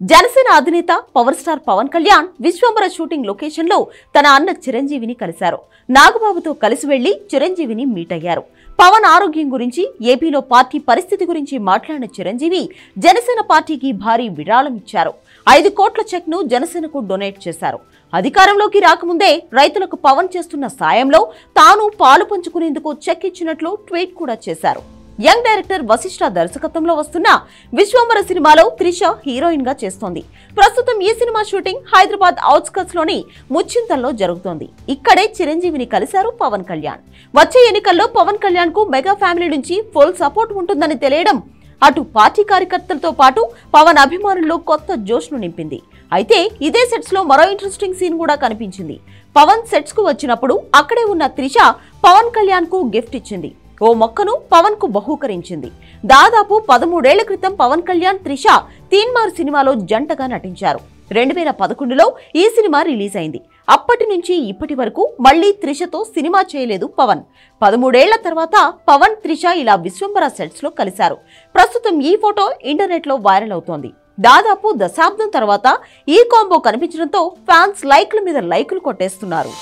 జనసేన అధినేత power star Pawan Kalyan Vishwambhara shooting location లో తన అన్న చిరంజీవిని కలిశారు. నాగబాబుతో కలిసి వెళ్లి చిరంజీవిని మీట్ అయ్యారు. పవన్ ఆరోగ్యం గురించి, ఏపీలో పార్టీ పరిస్థితి గురించి మాట్లాడిన చిరంజీవి జనసేన పార్టీకి భారీ విరాళం ఇచ్చారు. 5 కోట్ల చెక్ ను జనసేనకు డొనేట్ చేశారు. అధికారంలోకి రాకముందే రైతులకు పవన్ చేస్తున్న సాయంలో తాను పాలు పంచుకునేందుకు చెక్ ఇచ్చినట్లు ట్వీట్ కూడా చేశారు. యంగ్ డైరెక్టర్ వశిష్ఠ దర్శకత్వంలో వస్తున్న విశ్వంబర సినిమాలో త్రిష హీరోయిన్ గా చేస్తోంది. ప్రస్తుతం ఈ సినిమా షూటింగ్ హైదరాబాద్ అవుట్స్కట్స్ లోని ముచ్చింతల్లో జరుగుతోంది. ఇక్కడే చిరంజీవిని కలిశారు పవన్ కళ్యాణ్. వచ్చే ఎన్నికల్లో పవన్ కళ్యాణ్ కు మెగా ఫ్యామిలీ నుంచి ఫుల్ సపోర్ట్ ఉంటుందని తెలియడం అటు పార్టీ కార్యకర్తలతో పాటు పవన్ అభిమానుల్లో కొత్త జోష్ను నింపింది. అయితే ఇదే సెట్స్ లో మరో ఇంట్రెస్టింగ్ సీన్ కూడా కనిపించింది. పవన్ సెట్స్ కు వచ్చినప్పుడు అక్కడే ఉన్న త్రిష పవన్ కళ్యాణ్ కు గిఫ్ట్ ఇచ్చింది. ఓ మొక్కను పవన్ కు బహూకరించింది. దాదాపు 13 ఏళ్ల క్రితం పవన్ కళ్యాణ్, త్రిష తీన్మార్ సినిమాలో జంటగా నటించారు. 2011లో ఈ సినిమా రిలీజ్ అయింది. అప్పటి నుంచి ఇప్పటి వరకు మళ్లీ త్రిషతో సినిమా చేయలేదు పవన్. 13 ఏళ్ల తర్వాత పవన్, త్రిష ఇలా విశ్వంబర సెట్స్ లో కలిశారు. ప్రస్తుతం ఈ ఫోటో ఇంటర్నెట్ లో వైరల్ అవుతోంది. దాదాపు దశాబ్దం తర్వాత ఈ కాంబో కనిపించడంతో ఫ్యాన్స్ లైక్ల మీద లైకులు కొట్టేస్తున్నారు.